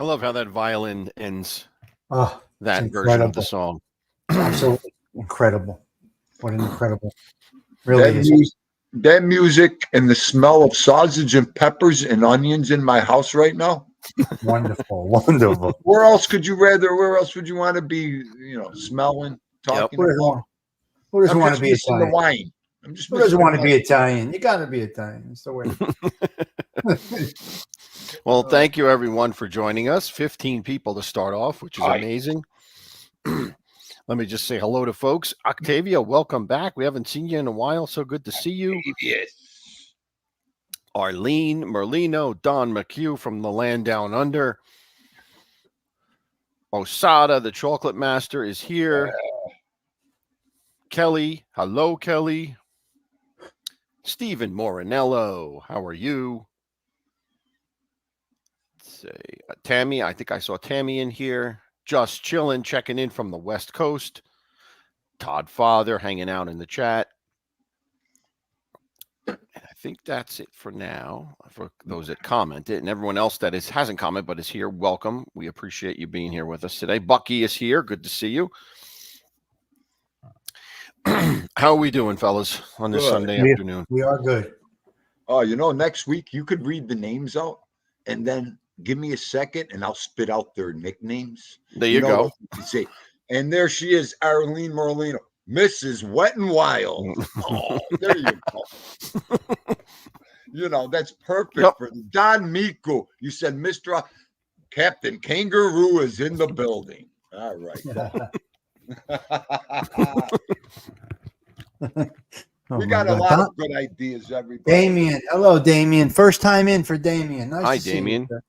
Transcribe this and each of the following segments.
I love how that violin ends Oh, that version of the song. Absolutely incredible. What an incredible, really is. That music and the smell of sausage and peppers and onions in my house right now. Wonderful, wonderful. Where else would you want to be, smelling, talking about? Who doesn't want to be missing Italian? the wine. Who doesn't want to be Italian? You got to be Italian. It's the way. Well, thank you everyone for joining us. 15 people to start off, which is amazing. Let me just say hello to folks. Octavia, welcome back. We haven't seen you in a while. So good to see you. Yes. Arlene, Merlino, Don McHugh from the land down under. Osada, the chocolate master, is here. Kelly, hello, Kelly. Stephen Morinello, how are you? Let's say Tammy, I think I saw Tammy in here. Just chilling, checking in from the West Coast. Todd Father hanging out in the chat. And I think that's it for now. For those that commented and everyone else that hasn't commented but is here, welcome. We appreciate you being here with us today. Bucky is here. Good to see you. How are we doing, fellas, on this Sunday afternoon? We are good. Oh, next week you could read the names out and then give me a second and I'll spit out their nicknames. There you go. You say, and there she is, Arlene Merlino, Mrs. Wet and Wild. Oh, there you go. That's perfect for Don Miku. You said Mr. Captain Kangaroo is in the building. All right. We got a lot of good ideas, everybody. Damien. Hello, Damien. First time in for Damien. Nice Hi, to Damien. See you.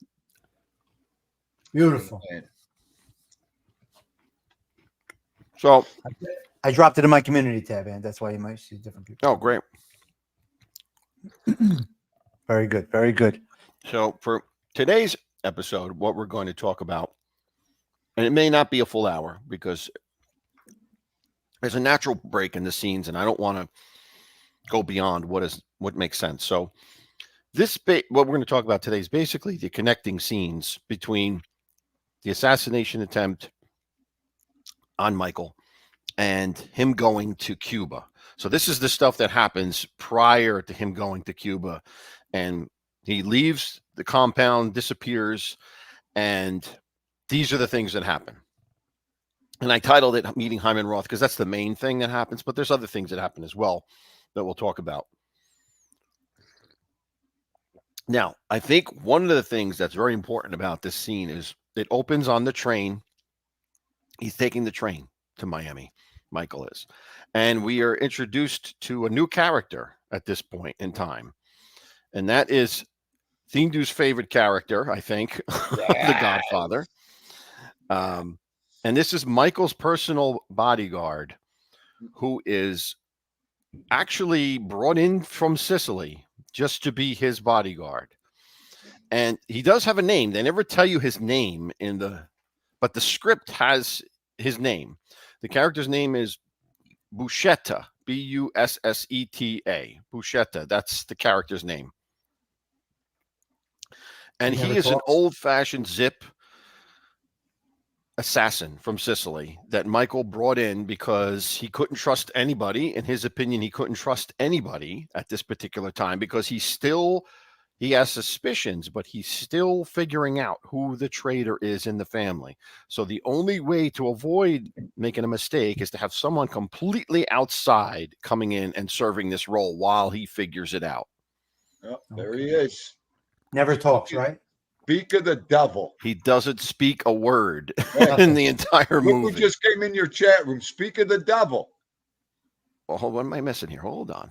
Beautiful. So I dropped it in my community tab, and that's why you might see different people. Oh, great. Very good. Very good. So for today's episode, what we're going to talk about, and it may not be a full hour because there's a natural break in the scenes, and I don't want to go beyond what makes sense. So what we're going to talk about today is basically the connecting scenes between the assassination attempt on Michael and him going to Cuba. So this is the stuff that happens prior to him going to Cuba, and he leaves the compound, disappears, and these are the things that happen. And I titled it Meeting Hyman Roth because that's the main thing that happens, but there's other things that happen as well that we'll talk about. Now, I think one of the things that's very important about this scene is it opens on the train. He's taking the train to Miami, Michael is. And we are introduced to a new character at this point in time. And that is Thindu's favorite character, I think, the Godfather. And this is Michael's personal bodyguard, who is actually brought in from Sicily just to be his bodyguard. And he does have a name. They never tell you his name but the script has his name. The character's name is Buscetta, Busseta. Buscetta, that's the character's name. And he is an old-fashioned zip assassin from Sicily that Michael brought in because he couldn't trust anybody. In his opinion, he couldn't trust anybody at this particular time because he has suspicions, but he's still figuring out who the traitor is in the family. So the only way to avoid making a mistake is to have someone completely outside coming in and serving this role while he figures it out. Oh, there he is. Never talks, right? Speak of the devil. He doesn't speak a word in the entire movie. Look who just came in your chat room. Speak of the devil. Well, what am I missing here? Hold on.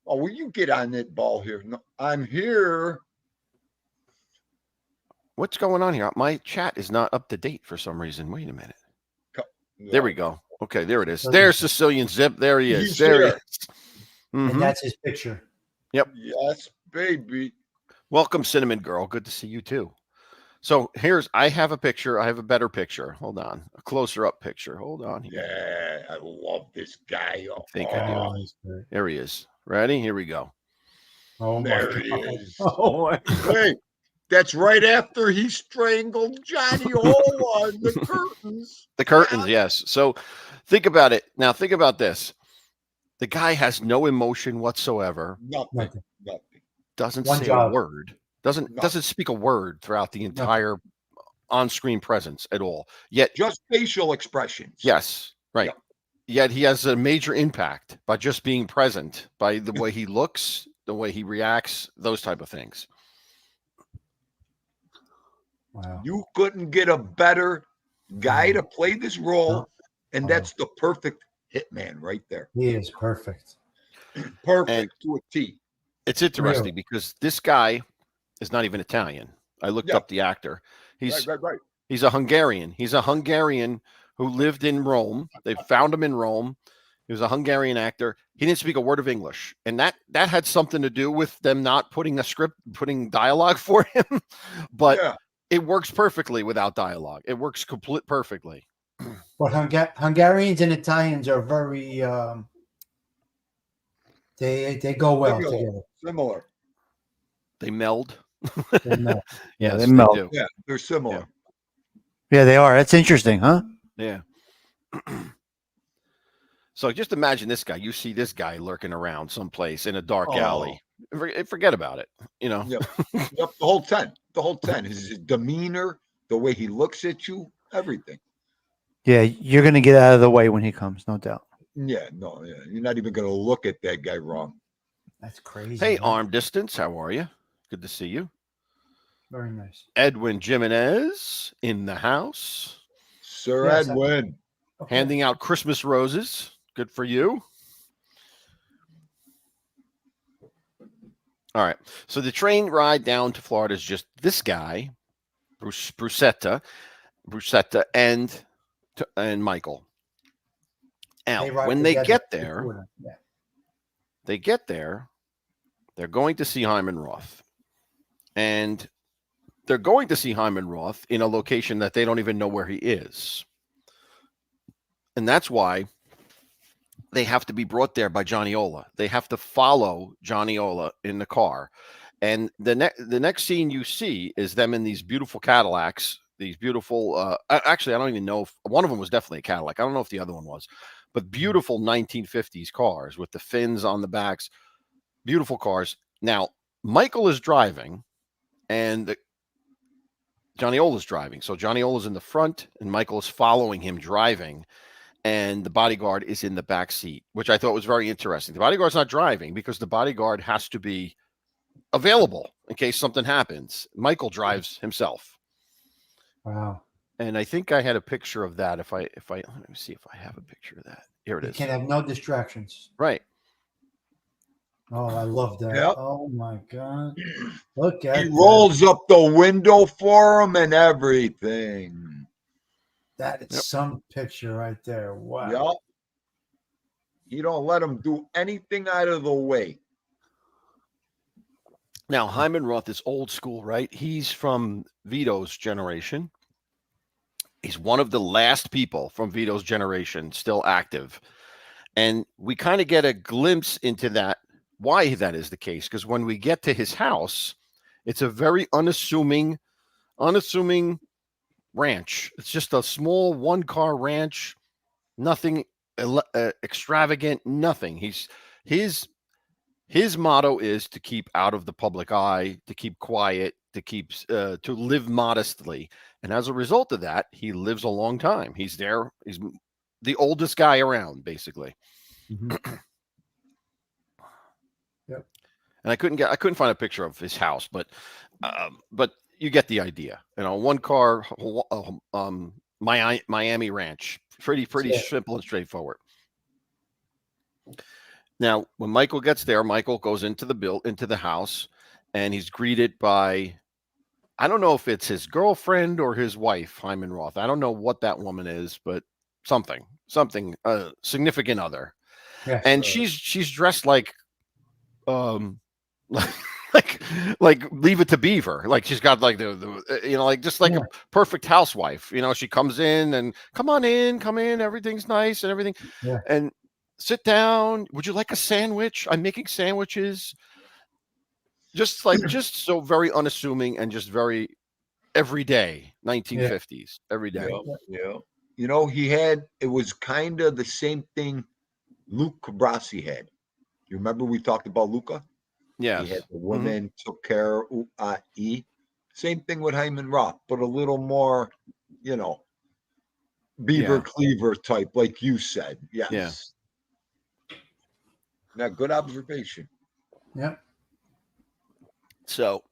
Oh, will you get on that ball here? No, I'm here. What's going on here? My chat is not up to date for some reason. Wait a minute. No. There we go. Okay, there it is. There's Sicilian Zip. There he is. There he is. Mm-hmm. And that's his picture. Yep. Yes, baby. Welcome, Cinnamon Girl. Good to see you too. So I have a picture. I have a better picture. Hold on. A closer up picture. Hold on here. Yeah, I love this guy. I think I do. There he is. Ready? Here we go. Oh, there he is. Oh, hey, That's right after he strangled Johnny Ola in the curtains. The curtains, yes. So think about it. Now think about this. The guy has no emotion whatsoever. Nothing. Doesn't One say job. a word. Doesn't speak a word throughout the entire on-screen presence at all. Yet just facial expressions. Yes, right. Yep. Yet he has a major impact by just being present, by the way he looks, the way he reacts, those type of things. Wow. You couldn't get a better guy to play this role, and that's the perfect hitman right there. He is perfect. Perfect to a T. It's interesting because this guy is not even Italian. I looked up the actor. He's right. He's a Hungarian. He's a Hungarian who lived in Rome. They found him in Rome. He was a Hungarian actor. He didn't speak a word of English, and that had something to do with them not putting dialogue for him. But it works perfectly without dialogue. It works perfectly. But Hungarians and Italians are very they go well together. Similar. They meld. They meld. Yes, they meld. do. Yeah, they're similar. Yeah, they are. That's interesting, huh? Yeah. So just imagine this guy. You see this guy lurking around someplace in a dark alley. Forget about it. You know. Yep. The whole 10. The whole 10. His demeanor, the way he looks at you, everything. Yeah, you're going to get out of the way when he comes, no doubt. Yeah, no, you're not even going to look at that guy wrong. That's crazy. Hey, Arm Distance, how are you? Good to see you. Very nice. Edwin Jimenez in the house. Sir Edwin. Okay. Handing out Christmas roses. Good for you. All right. So the train ride down to Florida is just this guy, Bruschetta, and Michael. Now, when they get there, they're going to see Hyman Roth. And they're going to see Hyman Roth in a location that they don't even know where he is. And that's why they have to be brought there by Johnny Ola. They have to follow Johnny Ola in the car. And the next scene you see is them in these beautiful Cadillacs, these beautiful, actually, I don't even know if one of them was definitely a Cadillac. I don't know if the other one was, but beautiful 1950s cars with the fins on the backs, beautiful cars. Now, Michael is driving and Johnny Ola's driving. So Johnny Ola's in the front and Michael is following him driving. And the bodyguard is in the back seat, which I thought was very interesting. The bodyguard's not driving because the bodyguard has to be available in case something happens. Michael drives himself. Wow. And I think I had a picture of that. If I let me see if I have a picture of that. Here it is. You can have no distractions. Right. Oh, I love that. Yep. Oh my God. Look at He rolls up the window for him and everything. That is some picture right there. Wow. Yep. You don't let him do anything out of the way. Now, Hyman Roth is old school, right? He's from Vito's generation. He's one of the last people from Vito's generation still active. And we kind of get a glimpse into that, why that is the case. Because when we get to his house, it's a very unassuming ranch. It's just a small one-car ranch, nothing extravagant, nothing. His motto is to keep out of the public eye, to keep quiet, to live modestly. And as a result of that, he lives a long time. He's there. He's the oldest guy around, basically. Mm-hmm. Yep. And I couldn't find a picture of his house, but you get the idea. You know, one car, Miami ranch, pretty simple and straightforward. Now, when Michael gets there, Michael goes into the house, and he's greeted by, I don't know if it's his girlfriend or his wife, Hyman Roth. I don't know what that woman is, but something, significant other. Yes, and she's dressed like, like Leave It to Beaver. Like she's got like a perfect housewife. You know, she comes in and come in, everything's nice and everything. Yeah. And sit down. Would you like a sandwich? I'm making sandwiches. just so very unassuming and just very everyday 1950s every day. Yeah. It was kind of the same thing Luke Cabrasi had. You remember we talked about Luca? Yes. He had the woman took care of Same thing with Hyman Roth, but a little more, beaver cleaver type, like you said. Yes. Now, good observation. Yeah. So,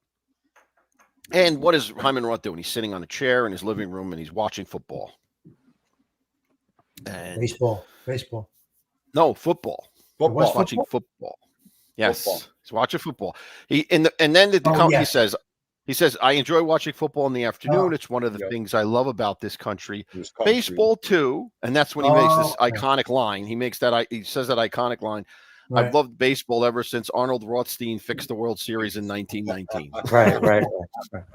and what is Hyman Roth doing? He's sitting on a chair in his living room and he's watching football. And Baseball. No, football. He's watching football. Yes, he's watching football. He then he says, "I enjoy watching football in the afternoon. It's one of the things I love about this country. Baseball too." And that's when he makes this iconic line. He says that iconic line. Right. I've loved baseball ever since Arnold Rothstein fixed the World Series in 1919.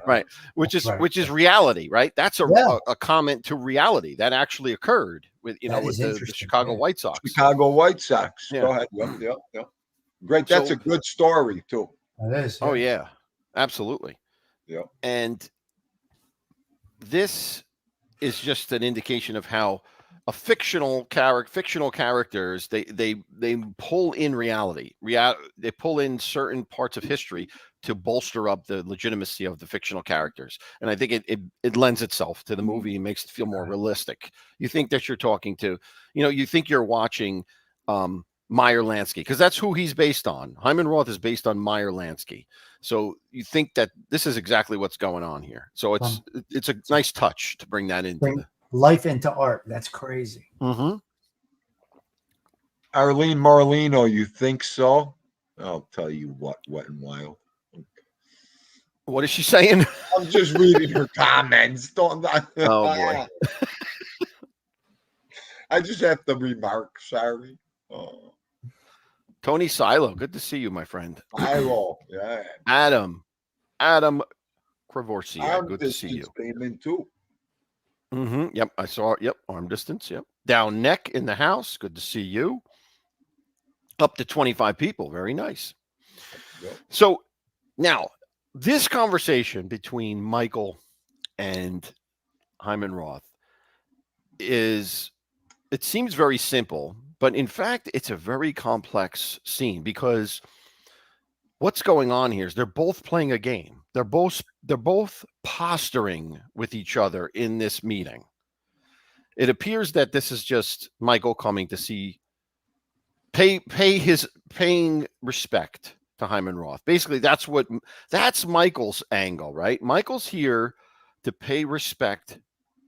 Right. Which is reality, right? That's a comment to reality that actually occurred with the Chicago White Sox. Chicago White Sox. Yeah. Go ahead. Yep. Great. That's a good story too. It is. Oh yeah, absolutely. Yeah. And this is just an indication of how a fictional characters they pull in reality. They pull in certain parts of history to bolster up the legitimacy of the fictional characters. And I think it lends itself to the movie and makes it feel more realistic. You think that you're talking to, you think you're watching Meyer Lansky, because that's who he's based on. Hyman Roth is based on Meyer Lansky. So you think that this is exactly what's going on here. So it's a nice touch to bring that into life into art. That's crazy. Arlene Marlino, you think so? I'll tell you what, Wet and Wild. What is she saying? I'm just reading her comments. Oh boy. I just have to remark. Sorry. Tony Silo, good to see you, my friend. Silo, yeah. Adam Kravorsia, good to see you. Payment too. Yep, I saw it. Yep, arm distance. Yep. Down neck in the house. Good to see you. Up to 25 people. Very nice. Yep. So now this conversation between Michael and Hyman Roth it seems very simple, but in fact, it's a very complex scene because what's going on here is they're both playing a game. They're both posturing with each other in this meeting. It appears that this is just Michael coming to paying respect to Hyman Roth. Basically, that's Michael's angle, right? Michael's here to pay respect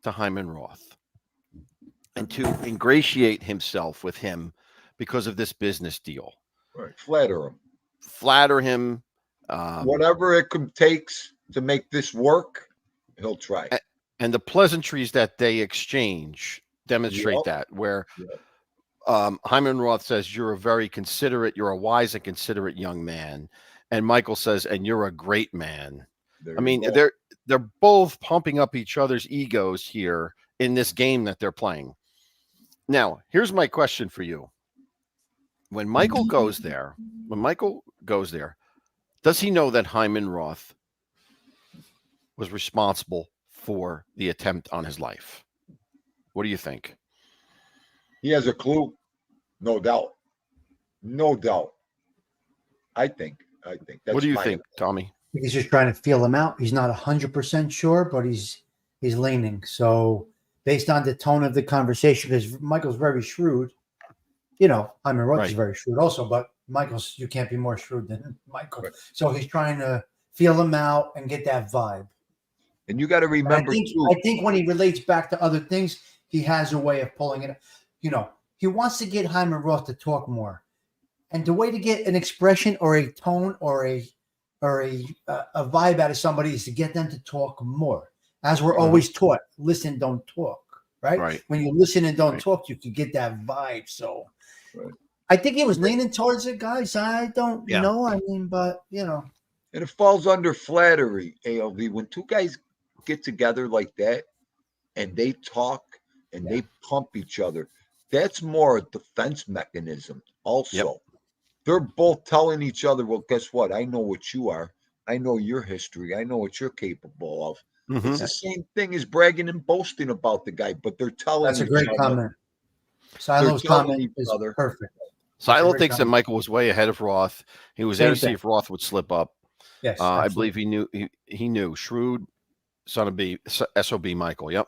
to Hyman Roth and to ingratiate himself with him because of this business deal. Right. Flatter him. Whatever it takes to make this work, he'll try. And the pleasantries that they exchange demonstrate that, where Hyman Roth says, you're a wise and considerate young man. And Michael says, and you're a great man. They're both pumping up each other's egos here in this game that they're playing. Now, here's my question for you. When Michael goes there, does he know that Hyman Roth was responsible for the attempt on his life? What do you think? He has a clue. No doubt. I think that's what do you think, Tommy? He's just trying to feel him out. He's not 100% sure, but he's leaning. So based on the tone of the conversation, because Michael's very shrewd, Hyman Roth is very shrewd also, but you can't be more shrewd than Michael. Right. So he's trying to feel him out and get that vibe. And you got to remember, I think when he relates back to other things, he has a way of pulling it. He wants to get Hyman Roth to talk more. And the way to get an expression or a tone or a vibe out of somebody is to get them to talk more. As we're always taught, listen, don't talk, right? When you listen and don't talk, you can get that vibe. So I think he was leaning towards it, guys. I don't know. But. And it falls under flattery, ALV. When two guys get together like that and they talk and they pump each other, that's more a defense mechanism also. they're both telling each other, well, guess what? I know what you are. I know your history. I know what you're capable of. Mhm. It's the same thing as bragging and boasting about the guy, but they're telling That's a each great other. comment. They're Silo's telling comment each is other. perfect. Silo great thinks that comment. Michael was way ahead of Roth. He was there Same to see thing. if Roth would slip up. Yes, I absolutely. believe he knew. He knew. Shrewd son of B, SOB Michael. Yep.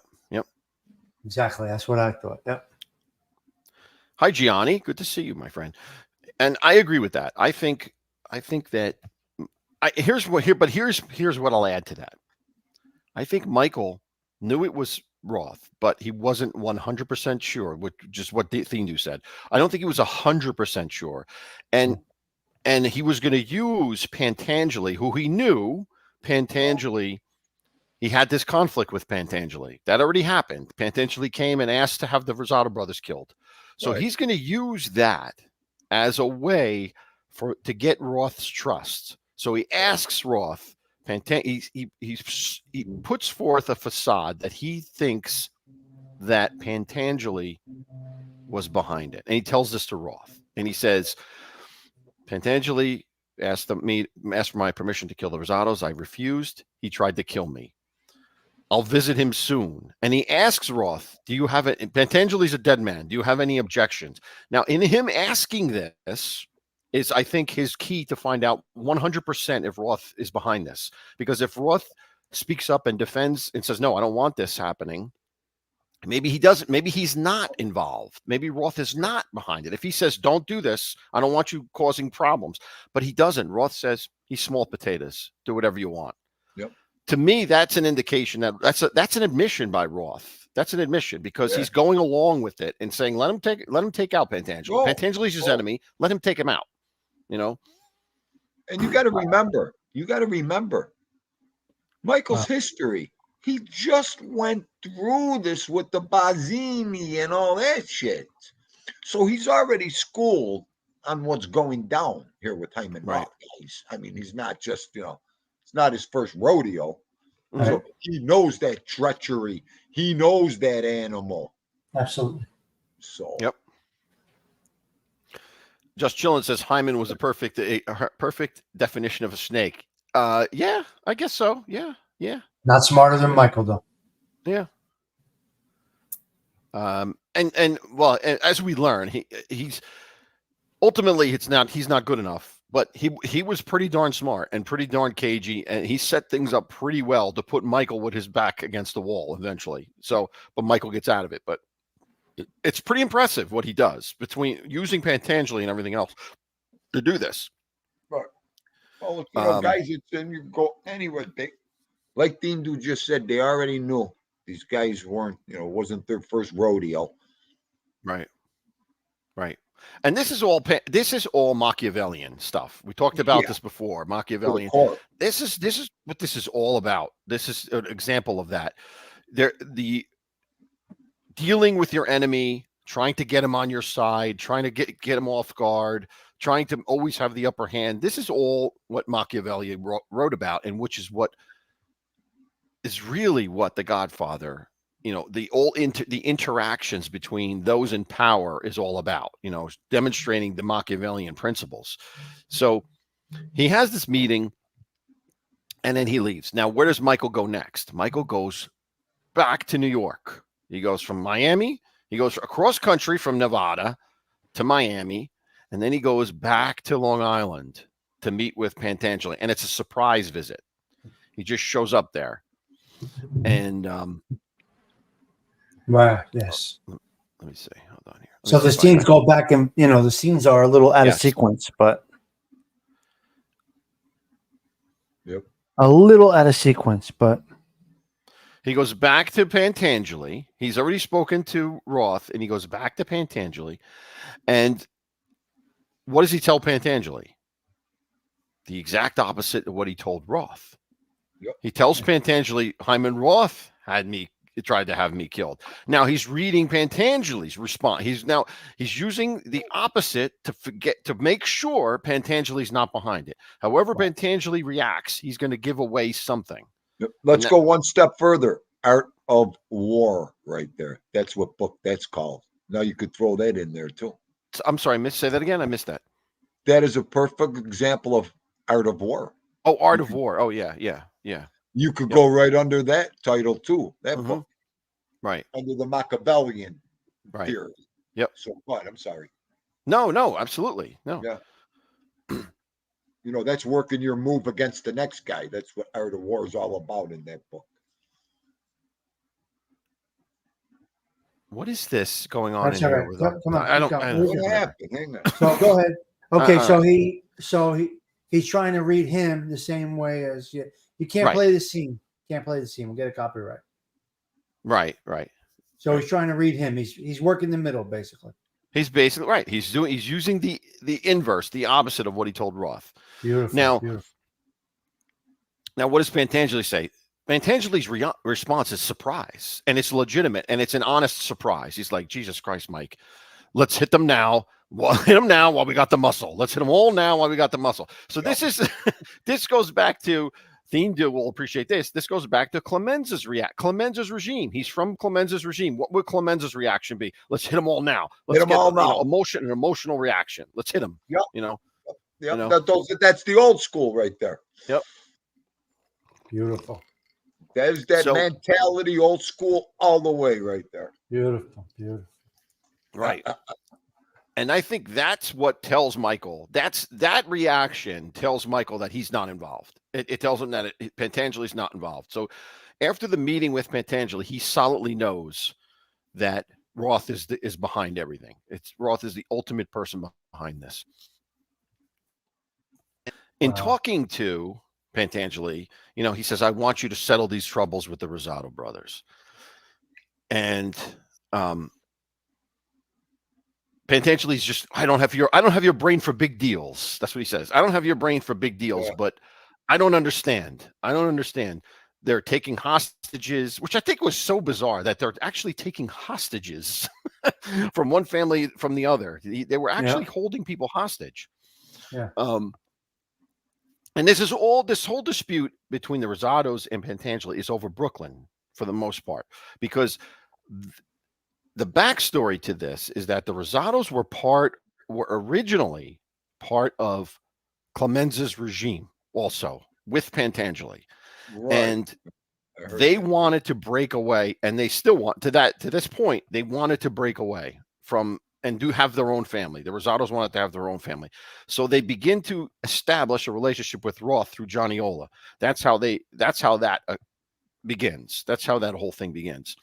Exactly. That's what I thought. Yep. Hi, Gianni. Good to see you, my friend. And I agree with that. I think that here's what I'll add to that. I think Michael knew it was Roth, but he wasn't 100% sure, which just what Thindu said. I don't think he was 100% sure. And he was going to use Pentangeli, who he knew Pentangeli. He had this conflict with Pentangeli. That already happened. Pentangeli came and asked to have the Rosado brothers killed. So Right. he's going to use that as a way to get Roth's trust. So he asks Roth, he puts forth a facade that he thinks that Pentangeli was behind it. And he tells this to Roth. And he says, Pentangeli asked for my permission to kill the Rosados. I refused. He tried to kill me. I'll visit him soon. And he asks Roth, do you have it? Pentangeli's a dead man. Do you have any objections? Now, in him asking this is, I think, his key to find out 100% if Roth is behind this. Because if Roth speaks up and defends and says, no, I don't want this happening, maybe he doesn't. Maybe he's not involved. Maybe Roth is not behind it. If he says, don't do this, I don't want you causing problems. But he doesn't. Roth says, he's small potatoes. Do whatever you want. Yep. To me, that's an indication that that's an admission by Roth. That's an admission because he's going along with it and saying, let him take out Pentangeli. Pentangeli's his enemy. Let him take him out. You know. And you got to remember, Michael's history. He just went through this with the Bazzini and all that shit. So he's already schooled on what's going down here with Hyman Roth, guys. I mean, he's not just, it's not his first rodeo. Right. So he knows that treachery. He knows that animal. Absolutely. So. Yep. Just Chillin says Hyman was a perfect definition of a snake. Yeah, I guess so. Yeah. Not smarter than Michael, though. Yeah. And well, as we learn, he's ultimately he's not good enough, but he was pretty darn smart and pretty darn cagey, and he set things up pretty well to put Michael with his back against the wall eventually. So, but Michael gets out of it. But it's pretty impressive what he does between using Pentangeli and everything else to do this. Right. Well, guys, it's in you go anywhere. Like Dindu just said, they already knew these guys weren't, wasn't their first rodeo. Right. And this is all Machiavellian stuff. We talked about this before. Machiavellian. This is what this is all about. This is an example of that. The dealing with your enemy, trying to get him on your side, trying to get him off guard, trying to always have the upper hand. This is all what Machiavelli wrote about, and which is what is really what the Godfather, the interactions between those in power is all about, demonstrating the Machiavellian principles. So he has this meeting and then he leaves. Now, where does Michael go next? Michael goes back to New York. He goes from Miami. He goes across country from Nevada to Miami. And then he goes back to Long Island to meet with Pentangeli. And it's a surprise visit. He just shows up there. And right, yes. Let me see. Hold on here. So the scenes go back, and the scenes are a little out of sequence, but a little out of sequence. But he goes back to Pentangeli. He's already spoken to Roth, and he goes back to Pentangeli. And what does he tell Pentangeli? The exact opposite of what he told Roth. Yep. He tells Pentangeli, Hyman Roth tried to have me killed. Now he's reading Pentangeli's response. He's using the opposite to make sure Pentangeli's not behind it. However Pentangeli reacts, he's going to give away something. Yep. Let's go one step further. Art of War, right there. That's what book that's called. Now you could throw that in there too. I'm sorry, say that again. I missed that. That is a perfect example of Art of War. Oh, Art of War. Oh, yeah. You could Yep. go right under that title too. That Mhm. book, Right. under the Machiavellian Right. theory. Yep. So what? I'm sorry. No, absolutely. No. Yeah. That's working your move against the next guy. That's what Art of War is all about in that book. What is this going on That's in all here right. with Come on, I keep don't going. What happened? Hang on. So go ahead. Okay, Uh-uh. he's trying to read him the same way as you. You can't Right. play the scene. Can't play the scene. We'll get a copyright. Right. So he's trying to read him. He's working the middle basically. He's basically right. He's using the inverse, the opposite of what he told Roth. Beautiful. Now what does Pentangeli say? Pentangeli's response is surprise, and it's legitimate, and it's an honest surprise. He's like, Jesus Christ, Mike, let's hit them now. Hit them now while we got the muscle. Let's hit them all now while we got the muscle. So this is this goes back to TheGuild will appreciate this. This goes back to Clemenza's regime. He's from Clemenza's regime. What would Clemenza's reaction be? Let's hit them all now. Let's get an emotional reaction. Let's hit them. Yep. Yep. That's the old school right there. Yep. Beautiful. There's that mentality, old school, all the way right there. Beautiful. Right. And I think that's what tells Michael. That reaction tells Michael that he's not involved. It tells him that Pentangeli's not involved. So after the meeting with Pentangeli, he solidly knows that Roth is behind everything. Roth is the ultimate person behind this. In talking to Pentangeli, he says, I want you to settle these troubles with the Rosado brothers. And Pentangeli's just, I don't have your brain for big deals. That's what he says. I don't have your brain for big deals, but I don't understand. They're taking hostages, which I think was so bizarre that they're actually taking hostages from one family from the other. They were actually holding people hostage. Yeah. And this whole dispute between the Rosados and Pentangeli is over Brooklyn for the most part, because the backstory to this is that the Rosados were originally part of Clemenza's regime, also with Pentangeli, and they wanted to break away, and they still want to this point. They wanted to break away from and do have their own family. The Rosados wanted to have their own family, so they begin to establish a relationship with Roth through Johnny Ola. That's how that begins. That's how that whole thing begins.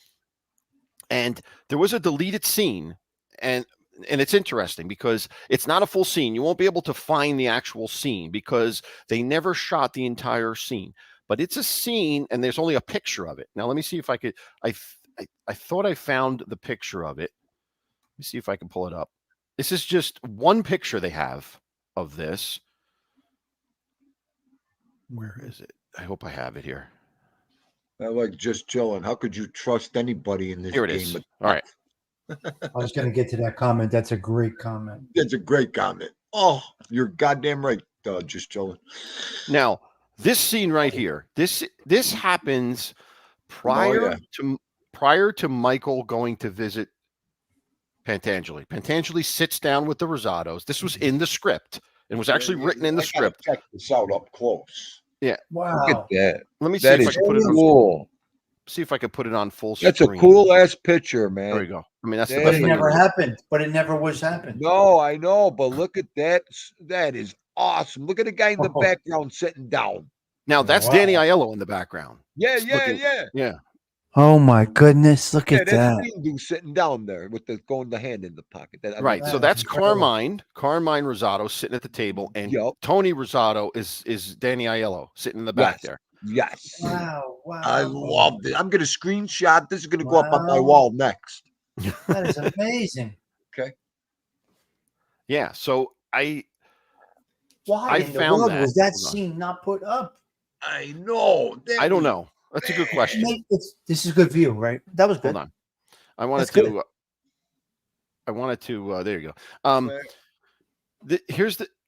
And there was a deleted scene, and it's interesting because it's not a full scene. You won't be able to find the actual scene because they never shot the entire scene. But it's a scene, and there's only a picture of it. Now, let me see if I could. I thought I found the picture of it. Let me see if I can pull it up. This is just one picture they have of this. Where is it? I hope I have it here. I like just chilling. How could you trust anybody in this Here it game? is. All right. I was going to get to that comment. That's a great comment. That's a great comment. Oh, you're goddamn right, just chilling. Now, this scene right here, this happens prior to Michael going to visit Pentangeli. Pentangeli sits down with the Rosados. This was in the script. It was actually written in the script. Check this out up close. Yeah. Wow. Look at that. Let me see if I can put it on cool. See if I can put it on full screen. That's a cool ass picture, man. There we go. I mean, that's the But best it thing. never happened. But it never was happened. No, I know, but look at that. That is awesome. Look at the guy in the background sitting down. Now that's Danny Aiello in the background. Yeah. Oh my goodness! Look at that's that. Dude sitting down there with the hand in the pocket. Right. So that's Carmine Rosado sitting at the table, and Tony Rosado is Danny Aiello sitting in the back there. Yes. Wow. I loved it. I'm going to screenshot. This is going to go up on my wall next. That is amazing. Okay. Yeah. So why in the world was that scene not put up? I know. I don't know. That's a good question. This is good view, right? That was good. Hold on. I wanted to. There you go.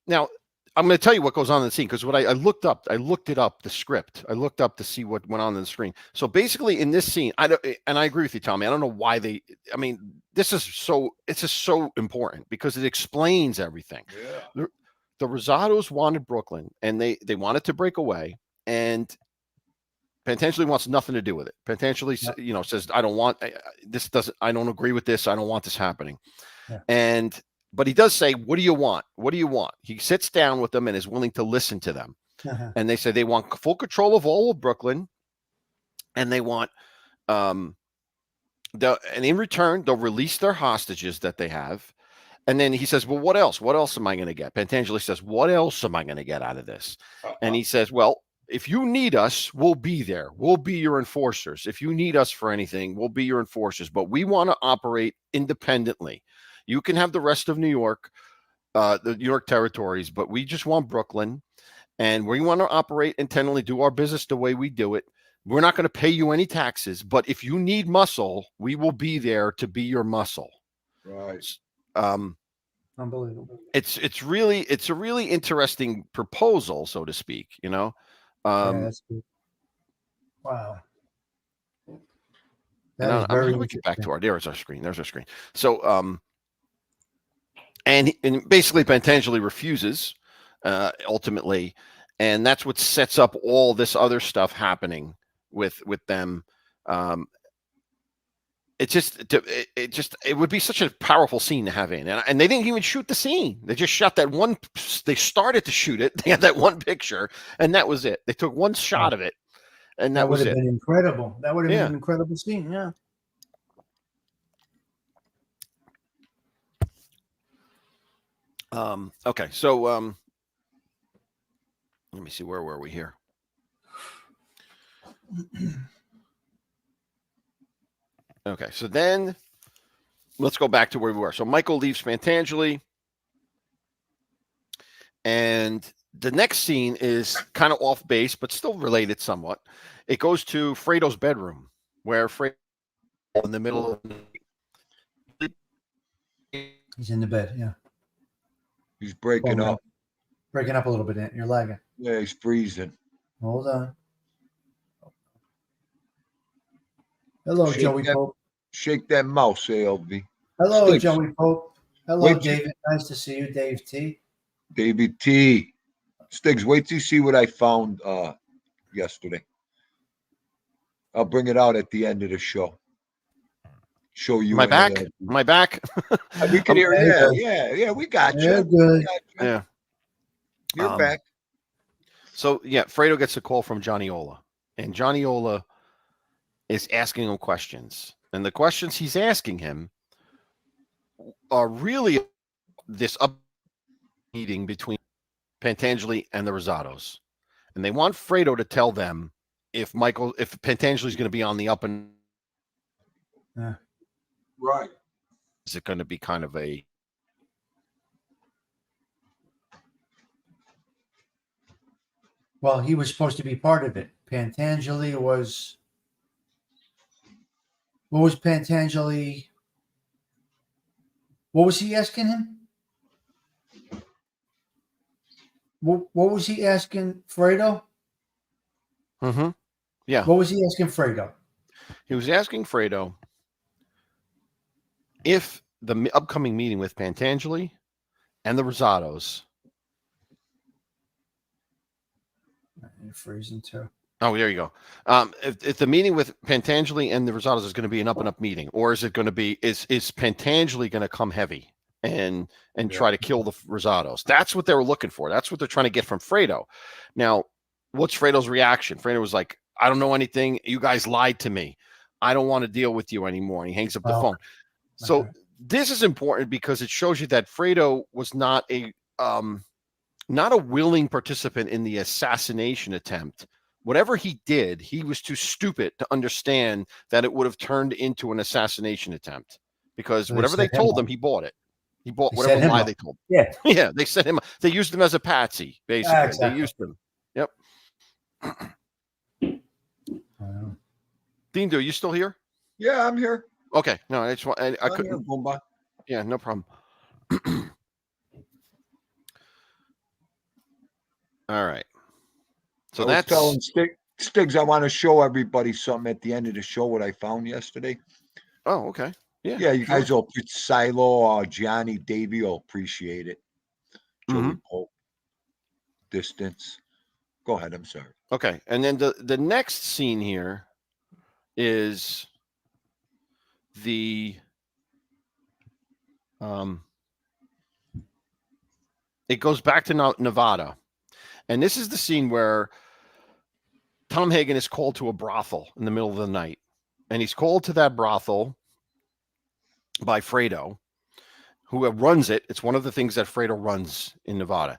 Now I'm going to tell you what goes on in the scene, because what I looked up, the script. I looked up to see what went on the screen. So basically, in this scene, and I agree with you, Tommy. I don't know why this is so important because it explains everything. Yeah. the Rosados wanted Brooklyn, and they wanted to break away, and Pentangeli wants nothing to do with it. Pentangeli, says, I don't want this. I don't agree with this. I don't want this happening. Yeah. But he does say, what do you want? What do you want? He sits down with them and is willing to listen to them. And they say they want full control of all of Brooklyn, and they want, and in return, they'll release their hostages that they have. And then he says, well, what else? What else am I going to get? Pentangeli says, what else am I going to get out of this? And he says, well, if you need us, we'll be there. We'll be your enforcers. If you need us for anything, we'll be your enforcers. But we want to operate independently. You can have the rest of New York, the New York territories, but we just want Brooklyn. And we want to operate internally, do our business the way we do it. We're not going to pay you any taxes. But if you need muscle, we will be there to be your muscle. Right. Unbelievable. It's a really interesting proposal, so to speak, Yeah, that's good. Wow. That is very we get back to there's our screen. There's our screen. So and basically Pentangeli refuses ultimately, and that's what sets up all this other stuff happening with them. It would be such a powerful scene to have in, and they didn't even shoot the scene. They just shot that one. They started to shoot it. They had that one picture, and that was it. They took one shot of it, and that was it. Would have been incredible. That would have been an incredible scene. Yeah. Okay, so let me see, where were we here? Okay, so then let's go back to where we were. So Michael leaves Pentangeli, and the next scene is kind of off base, but still related somewhat. It goes to Fredo's bedroom, where Fredo in the middle of he's in the bed. Yeah, he's breaking up. Breaking up a little bit. You're lagging. Yeah, he's freezing. Hold on. Hello, Joey Pope. Shake that mouse, ALV. Hello, Sticks. Joey Pope. Hello, David. Nice to see you, Dave T. David T. Stiggs, wait till you see what I found yesterday. I'll bring it out at the end of the show. Show you. My back? My back? We can hear it. Yeah, we got you. You're good. Yeah. You're back. So, yeah, Fredo gets a call from Johnny Ola, and Johnny Ola is asking him questions. And the questions he's asking him are really this meeting between Pentangeli and the Rosados. And they want Fredo to tell them if Pentangeli is going to be on the up and right. Is it going to be kind of a Well, he was supposed to be part of it. Pentangeli was. What was Pentangeli? What was he asking him? What was he asking Fredo? Mm-hmm. Yeah. What was he asking Fredo? He was asking Fredo if the upcoming meeting with Pentangeli and the Rosados. You're freezing too. Oh, there you go. If the meeting with Pentangeli and the Rosados is going to be an up meeting, or is it going to be is Pentangeli going to come heavy and try to kill the Rosados? That's what they were looking for. That's what they're trying to get from Fredo. Now, what's Fredo's reaction? Fredo was like, "I don't know anything. You guys lied to me. I don't want to deal with you anymore." And he hangs up the phone. So this is important because it shows you that Fredo was not a willing participant in the assassination attempt. Whatever he did, he was too stupid to understand that it would have turned into an assassination attempt, because whatever they told him, he bought it. He bought whatever lie they told him. Yeah. Yeah. They set him up. They used him as a patsy, basically. Exactly. They used him. Yep. Dean, are you still here? Yeah, I'm here. Okay. No, I just want, I couldn't. Here, yeah, no problem. All right. So that's telling Stiggs, I want to show everybody something at the end of the show, what I found yesterday. Oh, okay. Yeah. Yeah, you guys will, Silo, Gianni, Davey will appreciate it. Joey Pope. distance. Go ahead. I'm sorry. Okay. And then the next scene here is the it goes back to Nevada. And this is the scene where Tom Hagen is called to a brothel in the middle of the night. And he's called to that brothel by Fredo, who runs it. It's one of the things that Fredo runs in Nevada.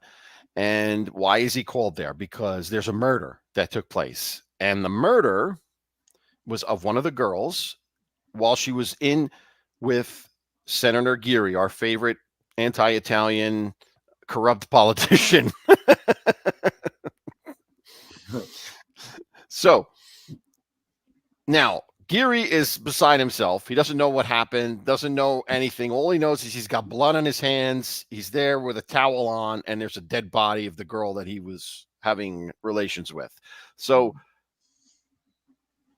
And why is he called there? Because there's a murder that took place. And the murder was of one of the girls while she was in with Senator Geary, our favorite anti-Italian corrupt politician. So now Geary is beside himself. He doesn't know what happened, doesn't know anything. All he knows is he's got blood on his hands. He's there with a towel on, and there's a dead body of the girl that he was having relations with. So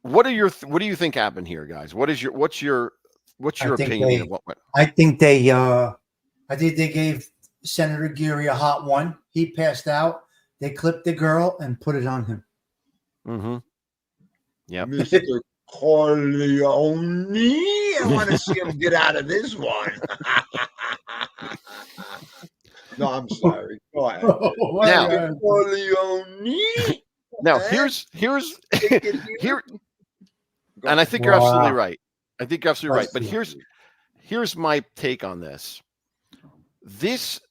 what do you think happened here, guys? What's your opinion? I think they gave Senator Geary a hot one. He passed out. They clipped the girl and put it on him. Mm-hmm. Yeah. Mr. Corleone. I want to see him get out of this one. No, I'm sorry. Go ahead. Now, Corleone. Now here's here, and I think you're absolutely right. I think you're absolutely right. But here's my take on this.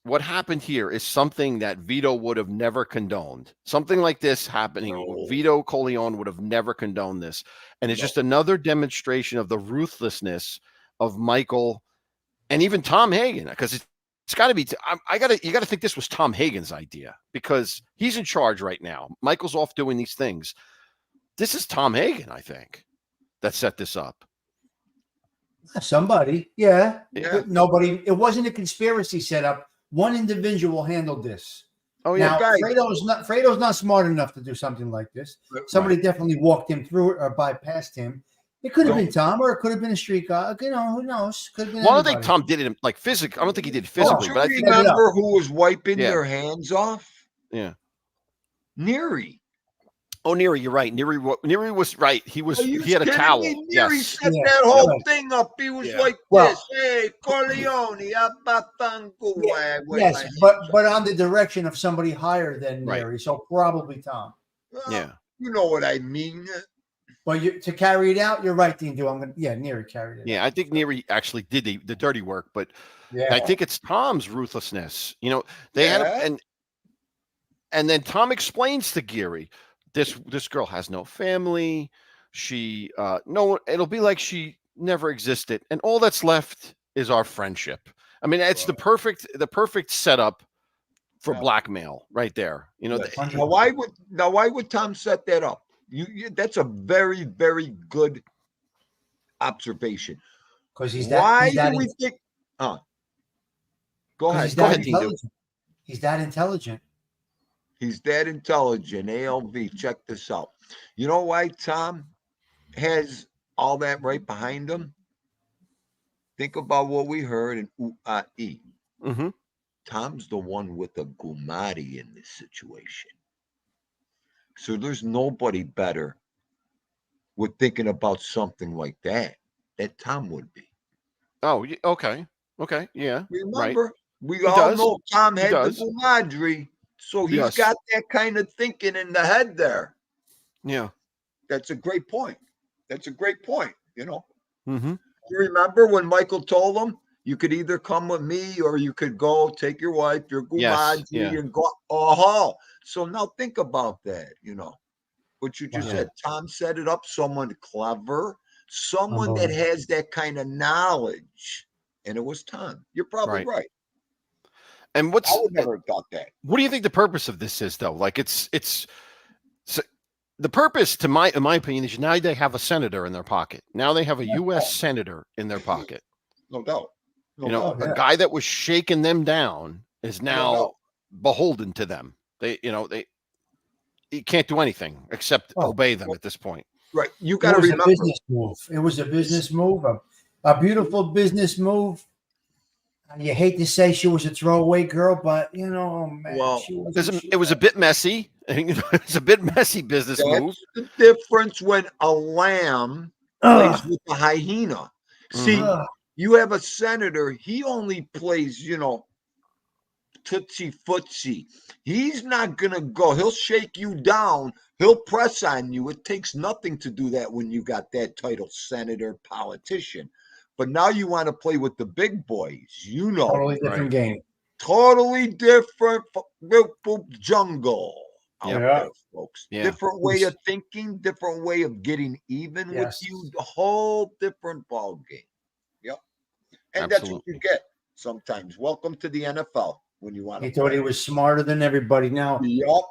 What happened here is something that Vito would have never condoned. Something like this happening, Vito Corleone would have never condoned this. And it's just another demonstration of the ruthlessness of Michael and even Tom Hagen, because it's got to be. You got to think this was Tom Hagen's idea, because he's in charge right now. Michael's off doing these things. This is Tom Hagen, I think, that set this up. Somebody, yeah. Nobody. It wasn't a conspiracy setup. One individual handled this. Oh yeah. Now, Fredo's not smart enough to do something like this. Somebody definitely walked him through it or bypassed him. It could have been Tom, or it could have been a street guy. You know, who knows? Could have been. Well, I don't think Tom did it like physically. I don't think he did physically. Do but you remember who was wiping their hands off? Yeah. Neary. Oh, Neary, you're right. Neary was right. He had a towel. Neary set that whole thing up. He was like this. Hey, Corleone. Yes, but on the direction of somebody higher than Neary, so probably Tom. Yeah. You know what I mean. But to carry it out, you're right, Dean. Neary carried it. Yeah, I think Neary actually did the dirty work, but I think it's Tom's ruthlessness. You know, they had and then Tom explains to Geary, this girl has no family. She it'll be like she never existed, and all that's left is our friendship. I mean, it's the perfect setup for blackmail right there. You know, now why would Tom set that up? That's a very, very good observation. Because he's Go ahead. Go ahead, he's that intelligent. He's that intelligent. ALV, check this out. You know why Tom has all that right behind him? Think about what we heard in UAE. Mm-hmm. Tom's the one with the Gumari in this situation. So there's nobody better with thinking about something like that Tom would be. Oh, okay. Okay, yeah. Remember, we all know Tom had the Gumadri. So he's got that kind of thinking in the head there. Yeah. That's a great point. You know. Mm-hmm. You remember when Michael told him, you could either come with me or you could go take your wife, your Gumadri, and go. Oh, so now think about that, you know. What you just said. Tom set it up, someone clever, someone that has that kind of knowledge. And it was Tom. You're probably right. And I would never have thought that. What do you think the purpose of this is, though? Like, it's the purpose, in my opinion, is now they have a senator in their pocket. Now they have a U.S. senator in their pocket. No doubt. A guy that was shaking them down is now beholden to them. He can't do anything except obey them at this point. Right. You got to remember. It was a business move, a beautiful business move. You hate to say she was a throwaway girl, but you know, man, Well, she was. It was a bit messy. It was a bit messy business move. That's the difference when a lamb plays with a hyena. See, Ugh. you have a senator, he only plays, tootsie footsie. He's not going to go. He'll shake you down. He'll press on you. It takes nothing to do that when you got that title, senator, politician. But now you want to play with the big boys, Totally different game. Totally different jungle out there, folks. Yeah. Different way of thinking, different way of getting even with you. The whole different ball game. Yep. And that's what you get sometimes. Welcome to the NFL when you want to. He thought he was smarter than everybody. Now, Yep.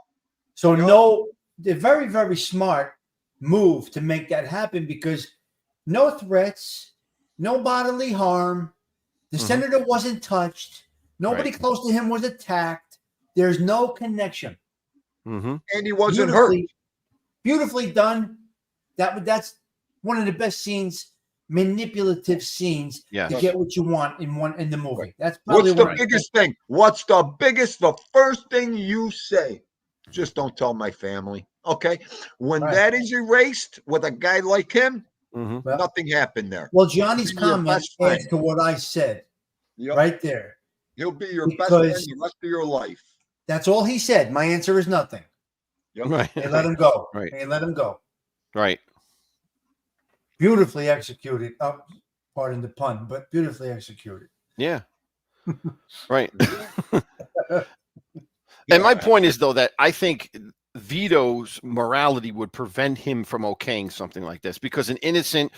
So no, the very, very smart move to make that happen because no threats, no bodily harm. The senator wasn't touched. Nobody close to him was attacked. There's no connection. And he wasn't hurt. Beautifully done. That's one of the best scenes, manipulative scenes to get what you want in the movie. That's probably what's the biggest thing? What's the first thing you say? Just don't tell my family. Okay. When that is erased with a guy like him, nothing happened there. Well, Johnny's comment adds to what I said right there. He'll be your best friend the rest of your life. That's all he said. My answer is nothing. Yep. Right. They let him go. Right. They let him go. Right. Beautifully executed. Pardon the pun, but beautifully executed. Yeah. Right. And my point is, though, that I think Vito's morality would prevent him from okaying something like this because an innocent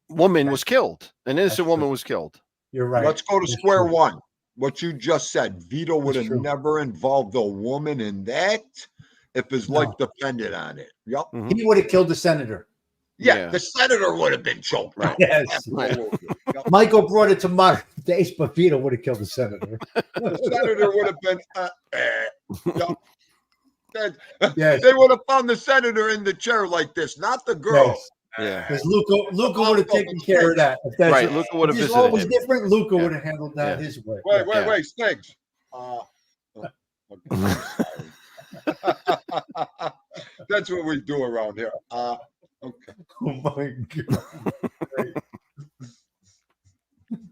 woman was killed. An innocent woman was killed. You're right. Let's go to square one. What you just said, Vito would have never involved a woman in that if his life depended on it. Yep. He would have killed the senator. Yeah, the senator would have been choked. Right. Yes. Michael brought it to modern days, but Vito would have killed the senator. The senator would have been. They would have found the senator in the chair like this, not the girl. Yes. Yeah, because Luca would have taken care of that. If that's right, Luca would have visited. This law was different. Luca would have handled that his way. Wait, Stiggs. That's what we do around here. Okay. Oh my God.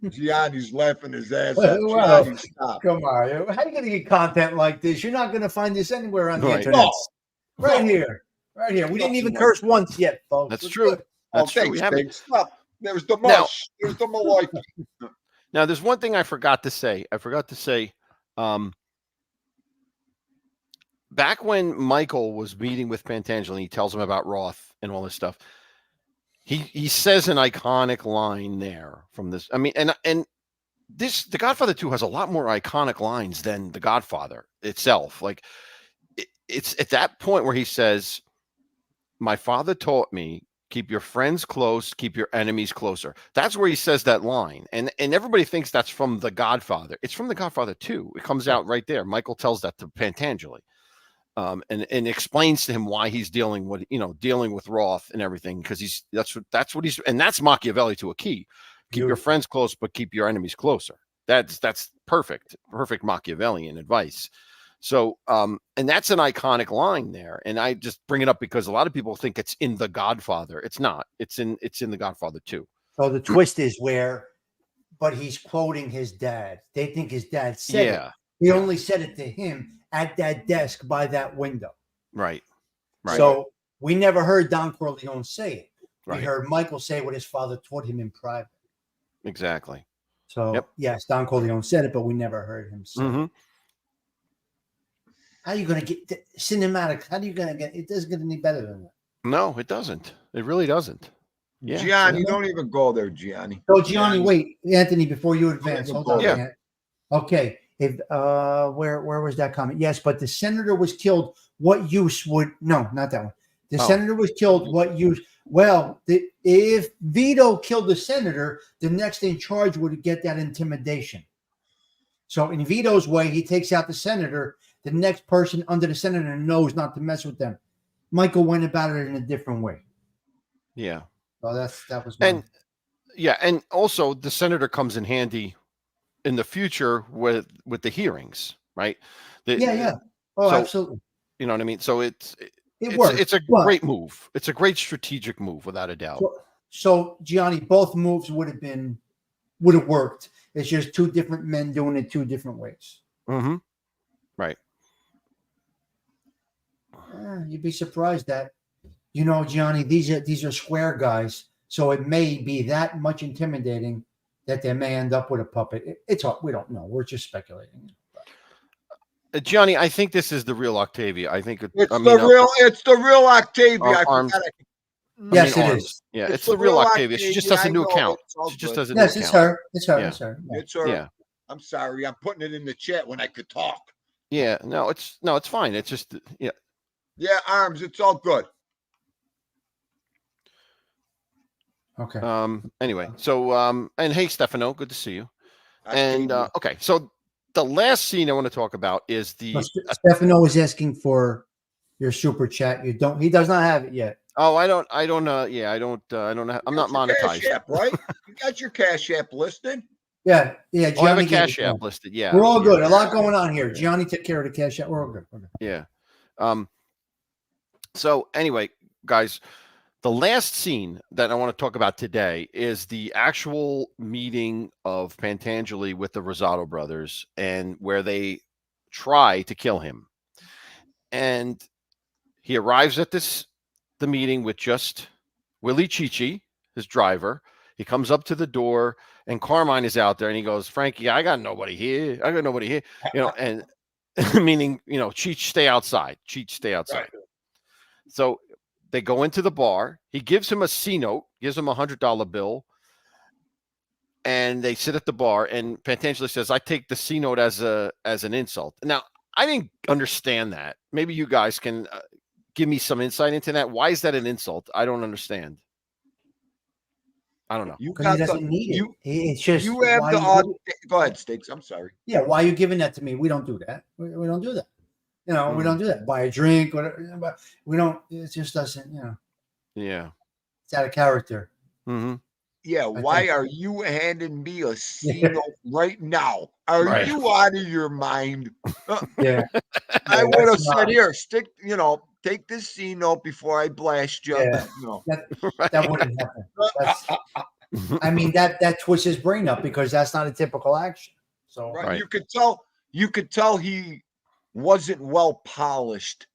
Gianni's laughing his ass off. Well, Gianni, stop. Come on. How are you going to get content like this? You're not going to find this anywhere on the internet. No. Right here. Right here. We didn't even curse once yet, folks. That's true. Good. That's true. Thanks, stop. There's the mush. There's the malarkey. Now, there's one thing I forgot to say. Back when Michael was meeting with Pentangeli, he tells him about Roth and all this stuff. He says an iconic line there from this. I mean, and this The Godfather 2 has a lot more iconic lines than The Godfather itself. Like it's at that point where he says, "My father taught me, keep your friends close, keep your enemies closer." That's where he says that line. And everybody thinks that's from The Godfather. It's from The Godfather 2. It comes out right there. Michael tells that to Pentangeli. And explains to him why he's dealing with Roth and everything, because that's what he's, and that's Machiavelli to a key. Keep your friends close, but keep your enemies closer. That's perfect Machiavellian advice. So, and that's an iconic line there. And I just bring it up because a lot of people think it's in The Godfather. It's not. It's in The Godfather 2. So the twist is but he's quoting his dad. They think his dad said it. He only said it to him at that desk by that window. Right. So we never heard Don Corleone say it. Right. We heard Michael say what his father taught him in private. Exactly. So yes, Don Corleone said it, but we never heard him say it. How are you going to get the cinematic? How are you going to get it? Doesn't get any better than that. No, it doesn't. It really doesn't. Yeah. Gianni, don't even go there, Gianni. So Gianni, wait, Anthony, before you advance, hold on. Yeah. Okay. If where was that comment? Yes, but the senator was killed. What use would not that one? The senator was killed. What use? Well, if Vito killed the senator, the next in charge would get that intimidation. So in Vito's way, he takes out the senator. The next person under the senator knows not to mess with them. Michael went about it in a different way. Yeah. So that was and also the senator comes in handy in the future with the hearings, right? Yeah. Oh, so, absolutely. You know what I mean? So It worked. it's a but- great move. It's a great strategic move, without a doubt. So Gianni, both moves would have worked. It's just two different men doing it two different ways. Mm-hmm. Right. You'd be surprised that, Gianni, these are square guys, so it may be that much intimidating that they may end up with a puppet. It's hard. We don't know. We're just speculating. Gianni, I think this is the real Octavia. I think It's the real Octavia. I arms. forgot. Yes, it is. Yeah, it's the real Octavia. She just has a new account. She just has a new account. Yes, it's her. It's her. Yeah. It's her. Yeah. It's her. Yeah. I'm sorry. I'm putting it in the chat when I could talk. Yeah. No, it's fine. It's just yeah. Yeah, arms. It's all good. Okay. Anyway, so and hey, Stefano, good to see you. And Octavia. okay, so the last scene I want to talk about is the. Stefano is asking for your super chat. You don't. He does not have it yet. Oh, I don't. Yeah, I don't. I'm not monetized. Cash app, right? You got your Cash App listed. Yeah. Oh, I have a Gianni Cash App listed. Yeah, we're all good. Yeah. A lot going on here. Gianni took care of the Cash App. We're all good. Yeah. So anyway, guys, the last scene that I want to talk about today is the actual meeting of Pentangeli with the Rosado brothers, and where they try to kill him. And he arrives at the meeting with just Willie Chichi, his driver. He comes up to the door, and Carmine is out there, and he goes, "Frankie, I got nobody here. And meaning, Cheech, stay outside. Cheech, stay outside." Right. So they go into the bar. He gives him a C note, gives him $100 bill, and they sit at the bar. And Pentangeli says, "I take the C note as an insult." Now, I didn't understand that. Maybe you guys can give me some insight into that. Why is that an insult? I don't understand. I don't know. You Because got he doesn't need it. It's just You have why the. Go ahead, Stakes. I'm sorry. Yeah, why are you giving that to me? We don't do that. We don't do that. We don't do that. Buy a drink, whatever. But we don't. It just doesn't. Yeah. It's out of character. Mm-hmm. Yeah, why are you handing me a C note right now? Are you out of your mind? Yeah. I would have said, "Here, take this C note before I blast you." Yeah. That wouldn't happen. I mean, that twists his brain up because that's not a typical action. So right. You could tell he wasn't well polished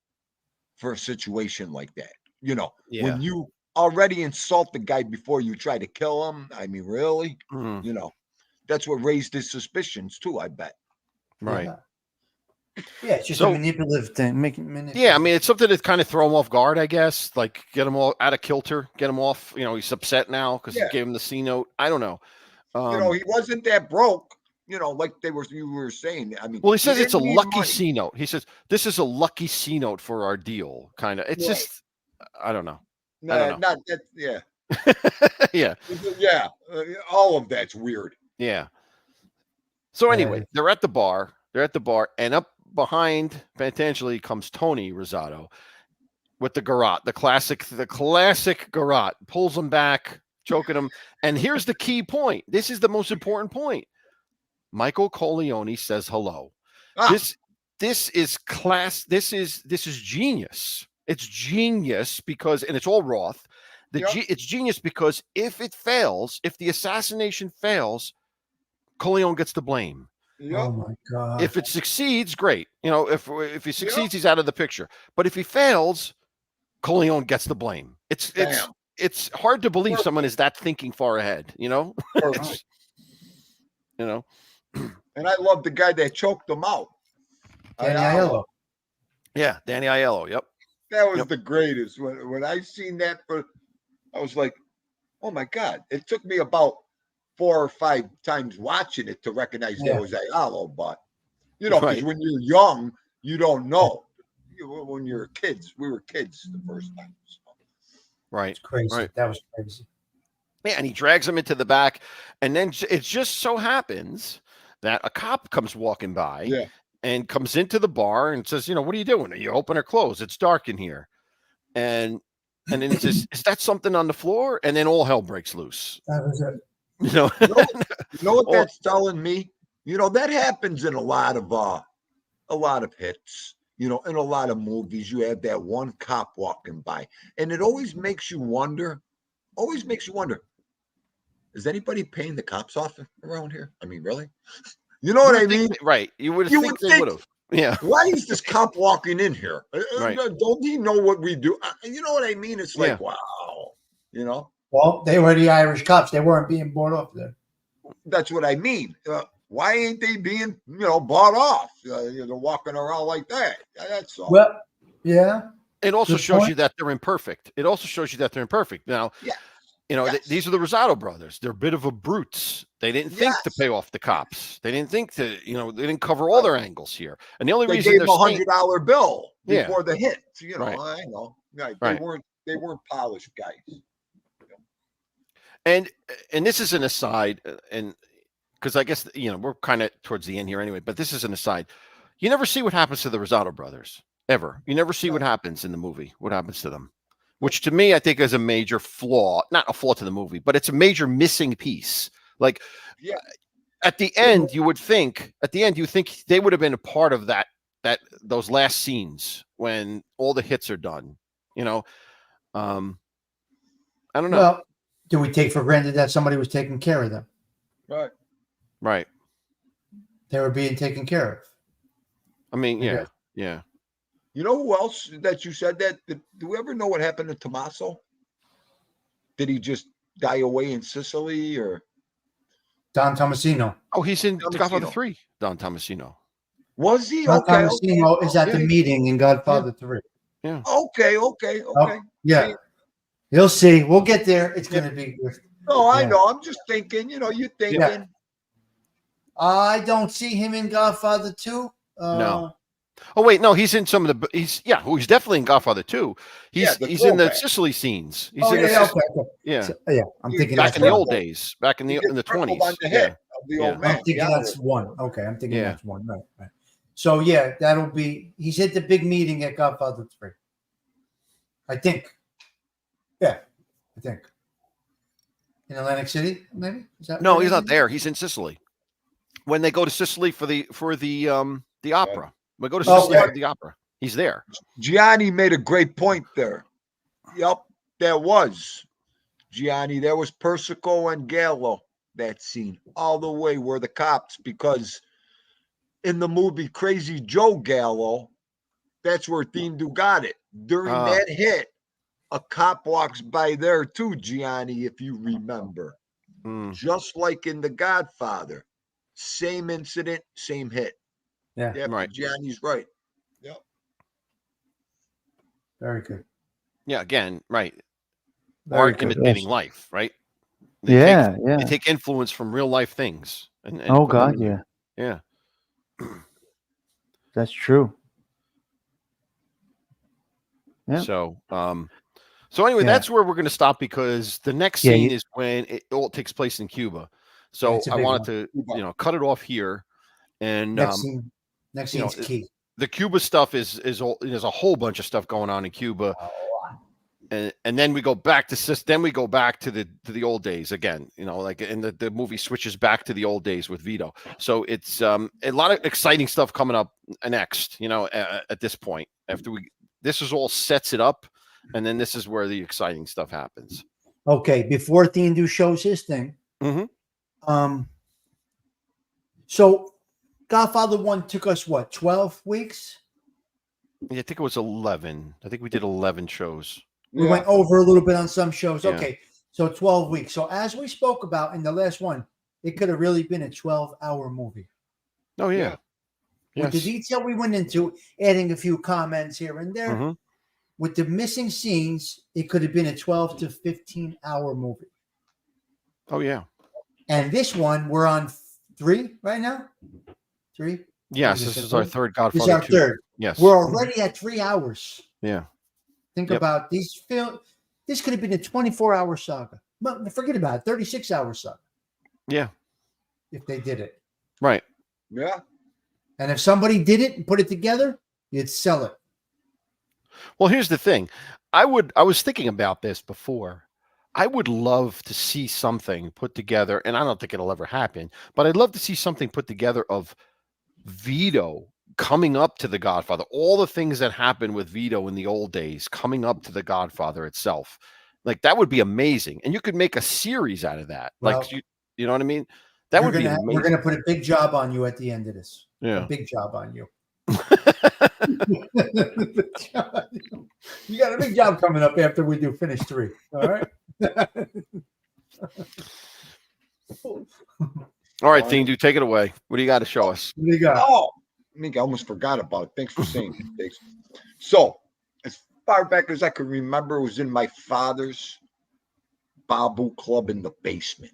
for a situation like that. When you already insult the guy before you try to kill him. I mean, really? Mm-hmm. That's what raised his suspicions too, I bet. Right. Yeah, it's just a manipulative thing. Yeah, I mean, it's something to kind of throw him off guard, I guess. Like, get him all out of kilter, get him off. He's upset now because he gave him the C note. I don't know. He wasn't that broke. Like you were saying. I mean, well, he says it's a lucky C note. He says this is a lucky C note for our deal. Kind of. It's just, I don't know. No, not that. Yeah. Yeah. Yeah. All of that's weird. Yeah. So anyway, they're at the bar, and up behind Pentangeli comes Tony Rosado with the garrote, the classic garrote, pulls him back, choking him. And here's the key point. This is the most important point. Michael Corleone says hello. This is class. This is genius. It's genius because, and it's all Roth. It's genius because if the assassination fails, Corleone gets the blame. Yep. Oh my God. If it succeeds, great. If he succeeds, he's out of the picture. But if he fails, Corleone gets the blame. It's hard to believe someone is that thinking far ahead, It's, And I love the guy that choked him out. Danny Aiello. Yeah, Danny Aiello. Yep. That was the greatest. When I seen that, I was like, oh my God. It took me about 4 or 5 times watching it to recognize that was Aiello. But, because when you're young, you don't know. When you're kids, we were kids the first time. So. Right. It's crazy. Right. That was crazy. Yeah, and he drags him into the back. And then it just so happens that a cop comes walking by and comes into the bar and says, what are you doing? Are you open or close? It's dark in here. And then he says, is that something on the floor? And then all hell breaks loose. That was it. You know what that's telling me? You know, that happens in a lot of hits. You know, in a lot of movies, you have that one cop walking by, and it always makes you wonder. Always makes you wonder: is anybody paying the cops off around here? I mean, really? You know You what would I think mean? right. You would You think would they think, would have. Yeah. why is this cop walking in here? Right. Don't he know what we do? You know what I mean? It's Yeah. like, wow. You know, Well, they were the Irish cops. They weren't being bought off there. that's what I mean. Why ain't they being, bought off? Walking around like that. That's all. Well, yeah. It also Good shows point. you that they're imperfect. It also shows you that they're imperfect. Now, Yeah. these are the Rosado brothers. They're a bit of a brutes. They didn't think to pay off the cops. They didn't think to, they didn't cover all their angles here. And the only They reason gave they're him saying, $100 bill Yeah. before the hit. Right. I know. Right. Right. They weren't polished guys. and this is an aside, and because I guess we're kind of towards the end here anyway. But this is an aside. You never see what happens to the Rosado brothers ever. You never see what happens in the movie. What happens to them? Which to me, I think is a major flaw. Not a flaw to the movie, but it's a major missing piece. Like, at the end, you think they would have been a part of those last scenes when all the hits are done. I don't know. Well, do we take for granted that somebody was taking care of them? Right. Right. They were being taken care of. I mean, Okay. yeah. You know who else that you said that? Do we ever know what happened to Tommaso? Did he just die away in Sicily or? Don Tomasino. Oh, he's in Tomasino. Godfather 3. Don Tomasino. Was he? Don Okay. Tomasino is at the okay. meeting in Godfather 3. Yeah. Okay. Oh, yeah. You'll see. We'll get there. It's going to be good. No, I know. I'm just thinking, you're thinking. Yeah. I don't see him in Godfather 2. No. Oh wait, no, he's in some of the. He's definitely in Godfather 2. He's in the Sicily scenes. He's in okay. Yeah, So, I'm thinking back that's in the one. old days, back in the 20s. On the head of the old man. I'm thinking that's one. Okay, I'm thinking that's one. Right. So yeah, that'll be. He's at the big meeting at Godfather 3. I think. Yeah, I think. In Atlantic City, maybe? Is that No, he's not there. He's in Sicily. When they go to Sicily for the opera. We go to Sicily for the opera. He's there. Gianni made a great point there. Yep, there was. Gianni, there was Persico and Gallo, that scene. All the way were the cops, because in the movie Crazy Joe Gallo, that's where Thindu got it. During that hit, a cop walks by there too, Gianni, if you remember. Just like in The Godfather. Same incident, same hit. Yeah. Right. Gianni's right. Yep. Very good. Yeah, again, right. Very Art good. imitating life, right? They take influence from real life things. And oh God, yeah. Yeah. That's true. Yeah. So anyway, that's where we're going to stop, because the next scene is when it all takes place in Cuba. So I wanted to, cut it off here. And next scene is key. The Cuba stuff is there's a whole bunch of stuff going on in Cuba. And then we go back to the old days again, and the movie switches back to the old days with Vito. So it's a lot of exciting stuff coming up next, at this point, this is all sets it up. And then this is where the exciting stuff happens. Okay. Before Thindu shows his thing. Mm-hmm. So Godfather 1 took us 12 weeks? Yeah, I think it was 11. I think we did 11 shows. We went over a little bit on some shows. Yeah. Okay. So 12 weeks. So as we spoke about in the last one, it could have really been a 12-hour movie. Oh, yeah. With the detail we went into, adding a few comments here and there, Mm-hmm. with the missing scenes, it could have been a 12 to 15-hour movie. Oh, yeah. And this one, we're on 3 right now? 3? Yes, this is our third Godfather. This is our 2. third. Yes. We're already at 3 hours. Yeah. Think about these films. This could have been a 24-hour saga. But forget about it, 36-hour saga. Yeah. If they did it. Right. Yeah. And if somebody did it and put it together, you'd sell it. Well, here's the thing. I was thinking about this before. I would love to see something put together, and I don't think it'll ever happen, but I'd love to see something put together of Vito coming up to the Godfather, all the things that happened with Vito in the old days, coming up to the Godfather itself. Like that would be amazing. And you could make a series out of that. Well, like you know what I mean? That would be amazing. We're gonna put a big job on you at the end of this. Yeah. A big job on you. You got a big job coming up after we do finish 3. All right. All right, Thing, take it away. What do you got to show us? What do you got? Oh, I almost forgot about it. Thanks for saying it, Diggs. So, as far back as I can remember, it was in my father's Babu club in the basement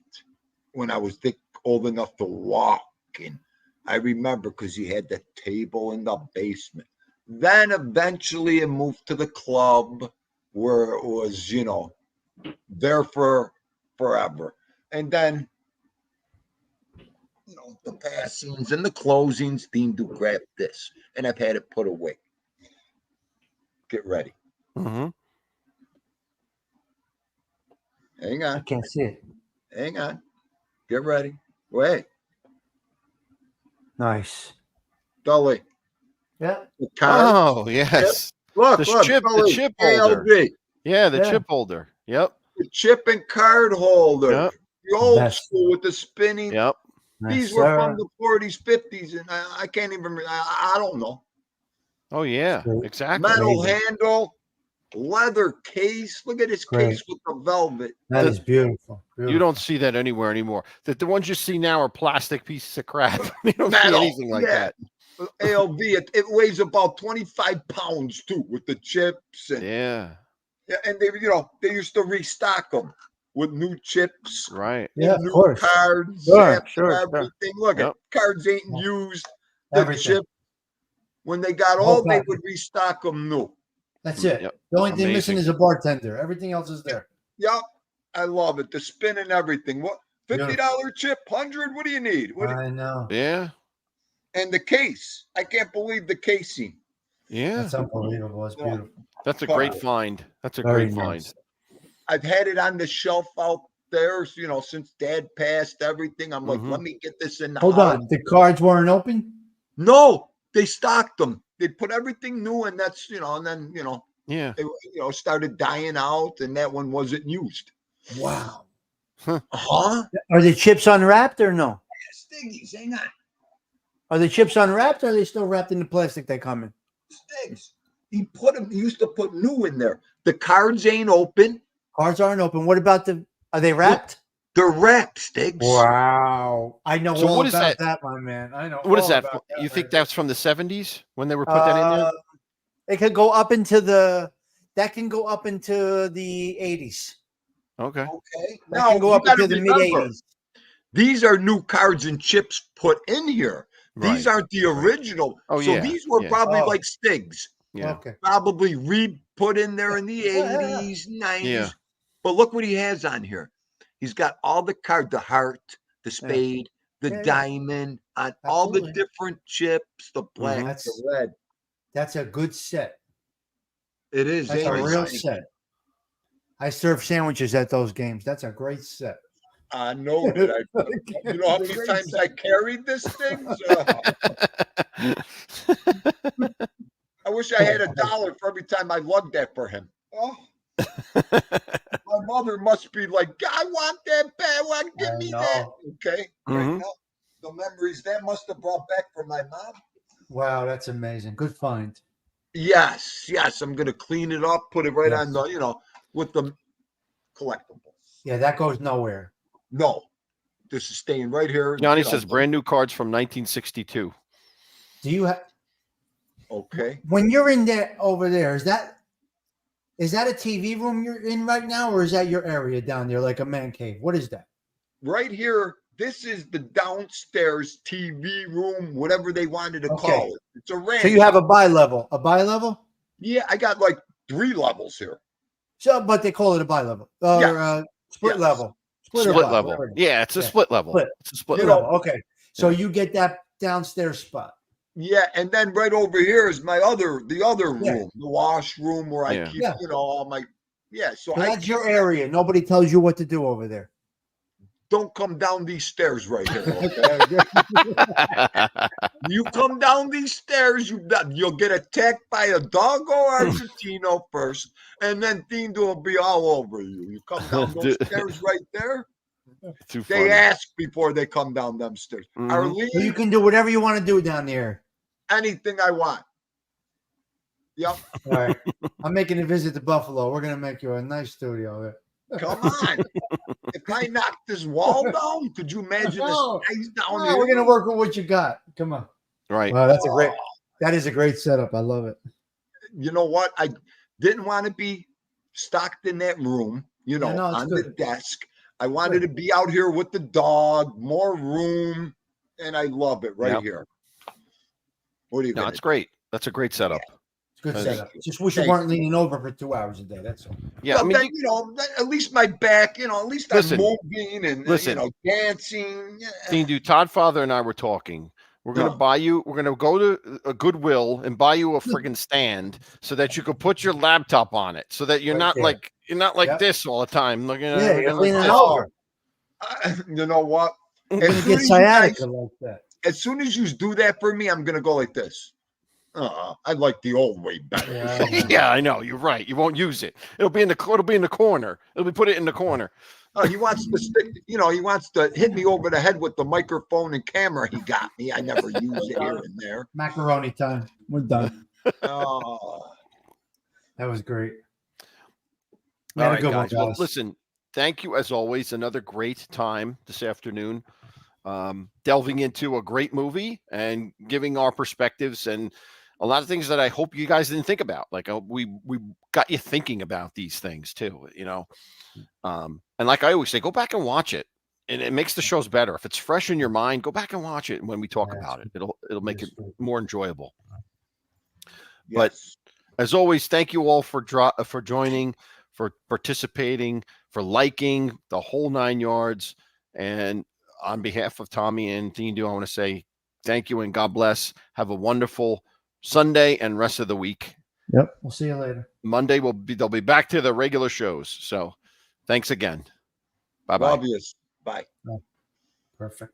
when I was old enough to walk. And I remember because he had the table in the basement. Then eventually it moved to the club where it was, there for forever. And then, the passings and the closings, Dean do grab this. And I've had it put away. Get ready. Mm-hmm. Hang I on. can't see it. Hang on. Get ready. Wait. Nice. Dolly. Yeah. The card. Oh, yes. Look, The look. chip Dolly, holder. ALV. Yeah, the Yeah. chip holder. Yep. The chip and card holder. Yep. The old Best. school with the spinning. Yep. These Nice, were sir. from the 40s, 50s, and I can't even, I don't know. Oh, yeah. Great. Exactly. Metal Amazing. handle, leather case. Look at this Great. case with the velvet. That is beautiful. You don't see that anywhere anymore. The ones you see now are plastic pieces of crap. You don't see Metal, anything like yeah. that. ALV, it weighs about 25 pounds too, with the chips and Yeah. and they used to restock them with new chips, Right. Yeah, of new course. cards, Sure, after sure. everything. Look Yep. at cards ain't Yeah. used. The Everything. chip when they got Whole old, they package. would restock them new. That's it. Yep. The only thing Amazing. missing is a bartender. Everything else is there. Yep, I love it. The spin and everything. What $50 chip, 100? What do you need? I know. Yeah. And the case. I can't believe the casing. Yeah. That's unbelievable. It's beautiful. That's a great find. That's a Very great nice. find. I've had it on the shelf out there, since Dad passed everything. I'm like, Mhm. let me get this in the Hold house. on. The cards weren't open? No, they stocked them. They put everything new, and that's and then Yeah. they started dying out, and that one wasn't used. Wow. Huh? Are the chips unwrapped or no? Stiggies, hang on. Are the chips unwrapped or are they still wrapped in the plastic they come in? Stigs. He used to put new in there. The cards ain't open. Cards aren't open. What about are they wrapped? They're wrapped, Stigs. Wow. I know So all what is about that? my man. I know What is all that? about You think man. that's from the 70s when they were put that in there? It could go up into the 80s. Okay. Okay. That Now can go you up gotta into the mid remember, 80s. these are new cards and chips put in here. These Right. aren't the original. Oh, so yeah, these were yeah. probably Oh. like Stigs. Yeah. Okay. Probably put in there in the Yeah. 80s, 90s. Yeah. But look what he has on here. He's got all the card, the heart, the spade, the Yeah. diamond, on all the Absolutely. different chips, the black, That's- the red. That's a good set. It is. That's a ain't it, real Sonny? set. I serve sandwiches at those games. That's a great set. I know that. You know how many Great times set. I carried this thing? I wish I had $1 for every time I lugged that for him. Oh, my mother must be like, I want that bad one. Give I me know. that. Okay. Right Mhm. now, the memories that must have brought back from my mom. Wow, that's amazing. Good find. Yes. I'm going to clean it up, put it right Yes. on the, with the collectibles. Yeah, that goes nowhere. No, this is staying right here. Johnny says brand new cards from 1962. Do you have Okay. when you're in there over there? Is that a TV room you're in right now, or is that your area down there, like a man cave? What is that? Right here, this is the downstairs TV room, whatever they wanted to Okay. call it. It's a ranch. So you have a bi-level. A bi-level? Yeah, I got like 3 levels here. So, but they call it a bi-level or Yes. split Yes. level. Split or bi, level. whatever it is. Yeah, it's a Yeah. split level. Split. It's a split You Split know, level. level. Okay. So Yeah. you get that downstairs spot. Yeah, and then right over here is the other Yeah. room, the wash room where I Yeah. keep, Yeah. all my Yeah, so So that's your area. Nobody tells you what to do over there. don't come down these stairs right here. Okay? You come down these stairs, you'll get attacked by a doggo Argentino first, and then Tindo will be all over you. You come down those stairs right there. Too They funny. ask before they come down them stairs. Mhm. Arlene, So you can do whatever you want to do down there. anything I want. Yep. All right. I'm making a visit to Buffalo. We're gonna make you a nice studio. Come on. If I knock this wall down, could you imagine No. this ice down No, here? we're gonna work with what you got. Come on. Right. Wow, that is a great setup. I love it. You know what? I didn't want to be stocked in that room, No, it's on good. the desk. I wanted to be out here with the dog, more room, and I love it right here. What do you No, think? it's great. That's a great setup. It's a good Thank setup. Just wish you weren't leaning over for 2 hours a day. That's all. Yeah, Well, I mean, then, at least my back, at least Listen, I'm moving and dancing. Yeah. Tindu, Todd Father and I were talking. We're going to buy you, we're going to go to a Goodwill and buy you a friggin' stand so that you could put your laptop on it so that you're Right not there. like, Yep. this all the time. Looking at Yeah, you're like leaning this. over. You know what? You're gonna get sciatica like that. As soon as you do that for me, I'm going to go like this. I like the old way better. Yeah. Yeah, I know. You're right. You won't use it. It'll be in the corner. Put it in the corner. Oh, he wants to stick, he wants to hit me over the head with the microphone and camera he got me. I never use it here and there. Macaroni time. We're done. Oh. That was great. All right, Good one, guys. Well, guys. listen, thank you as always. Another great time this afternoon. Delving into a great movie and giving our perspectives and a lot of things that I hope you guys didn't think about. Like we got you thinking about these things too, and like I always say, go back and watch it, and it makes the shows better. If it's fresh in your mind, go back and watch it. And when we talk about it, it'll make it more enjoyable. Yes. But as always, thank you all for joining, for participating, for liking the whole 9 yards. And on behalf of Tommy and Tindu, I want to say thank you and God bless. Have a wonderful Sunday and rest of the week. Yep. We'll see you later. Monday they'll be back to the regular shows. So thanks again. Bye-bye. Obvious. Bye. Perfect.